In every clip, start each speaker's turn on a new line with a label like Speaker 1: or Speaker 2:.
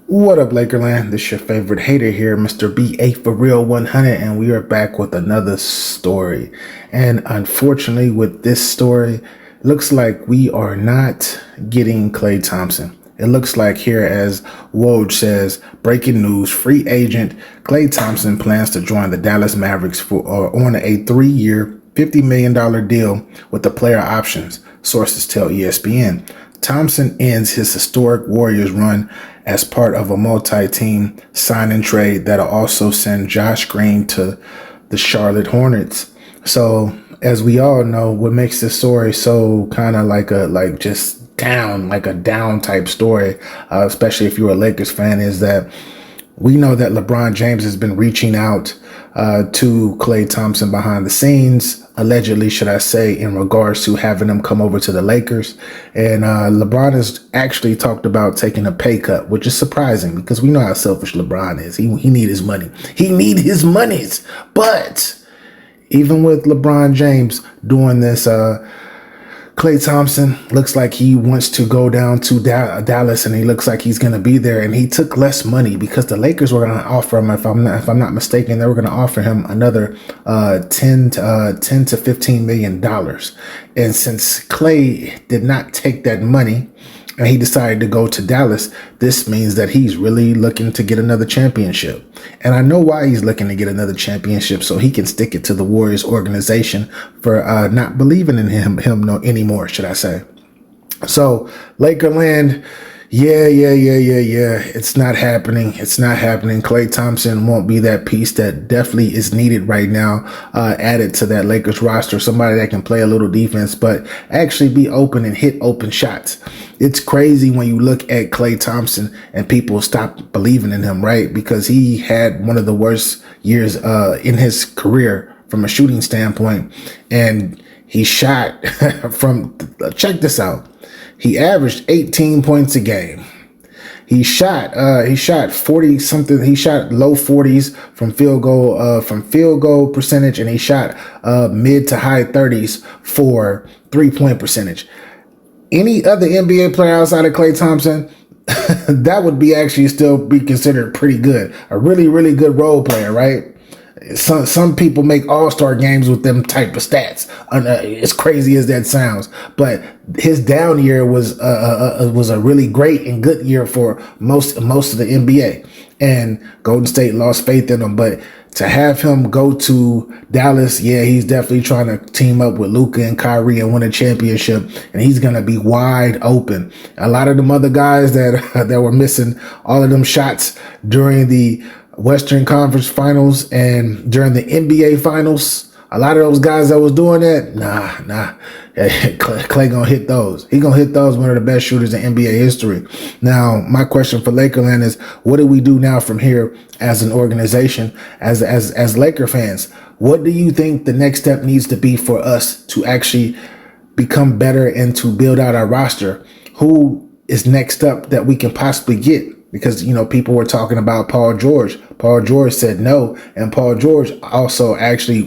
Speaker 1: What up, Lakerland? This your favorite hater here, Mr. BA for Real 100, and we are back with another story. And unfortunately, with this story, looks like we are not getting Klay Thompson. It looks like here, as Woj says, breaking news: free agent Klay Thompson plans to join the Dallas Mavericks on a 3-year, $50 million deal with the player options. Sources tell ESPN. Thompson ends his historic Warriors run as part of a multi-team sign and trade that'll also send Josh Green to the Charlotte Hornets. So, as we all know, what makes this story so kind of like a down type story, especially if you're a Lakers fan, is that we know that LeBron James has been reaching out to Klay Thompson behind the scenes, allegedly, should I say, in regards to having him come over to the Lakers. And LeBron has actually talked about taking a pay cut, which is surprising because we know how selfish LeBron is. He need his money. He need his monies. But even with LeBron James doing this, Klay Thompson looks like he wants to go down to Dallas, and he looks like he's going to be there. And he took less money because the Lakers were going to offer him, if I'm not mistaken, they were going to offer him another 10 to $15 million. And since Klay did not take that money, and he decided to go to Dallas, this means that he's really looking to get another championship. And I know why he's looking to get another championship, so he can stick it to the Warriors organization for not believing in him no anymore, should I say. So, Lakerland, yeah. It's not happening. Klay Thompson won't be that piece that definitely is needed right now, added to that Lakers roster. Somebody that can play a little defense, but actually be open and hit open shots. It's crazy when you look at Klay Thompson and people stop believing in him, right? Because he had one of the worst years in his career from a shooting standpoint. And he shot check this out. He averaged 18 points a game. He shot 40 something. He shot low 40s from field goal percentage, and he shot mid to high 30s for 3-point percentage. Any other NBA player outside of Klay Thompson, that would be actually still be considered pretty good. A really, really good role player, right? Some people make all-star games with them type of stats. As crazy as that sounds, but his down year was a really great and good year for most of the NBA. And Golden State lost faith in him, but to have him go to Dallas, yeah, he's definitely trying to team up with Luka and Kyrie and win a championship, and he's gonna be wide open. A lot of them other guys that were missing all of them shots during the Western Conference Finals and during the NBA Finals, a lot of those guys that was doing that, nah. Klay gonna hit those. He gonna hit those. One of the best shooters in NBA history. Now, my question for Lakerland is, what do we do now from here as an organization, as Laker fans? What do you think the next step needs to be for us to actually become better and to build out our roster? Who is next up that we can possibly get? Because, people were talking about Paul George. Paul George said no. And Paul George also actually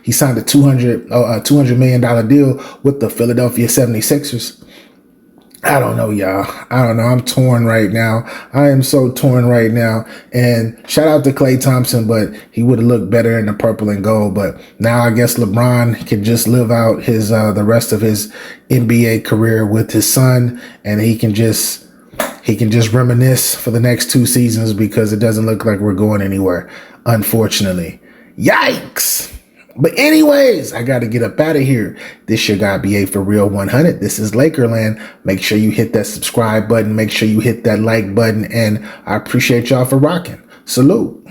Speaker 1: he signed a $200 million deal with the Philadelphia 76ers. I don't know, y'all. I don't know. I'm torn right now. I am so torn right now. And shout out to Klay Thompson, but he would have looked better in the purple and gold. But now I guess LeBron can just live out his the rest of his NBA career with his son, and he can just reminisce for the next 2 seasons because it doesn't look like we're going anywhere, unfortunately. Yikes! But anyways, I got to get up out of here. This your guy BA for Real 100. This is Lakerland. Make sure you hit that subscribe button. Make sure you hit that like button. And I appreciate y'all for rocking. Salute.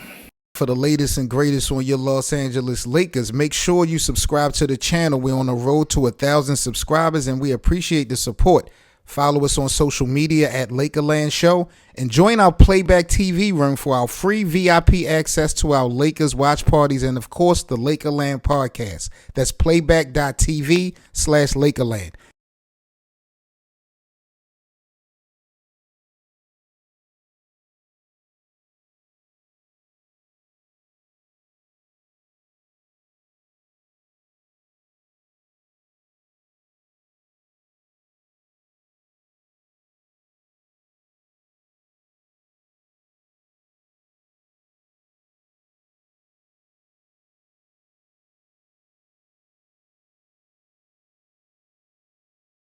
Speaker 2: For the latest and greatest on your Los Angeles Lakers, make sure you subscribe to the channel. We're on the road to 1,000 subscribers, and we appreciate the support. Follow us on social media at Lakerland Show and join our Playback TV room for our free VIP access to our Lakers watch parties and, of course, the Lakerland podcast. That's playback.tv/Lakerland.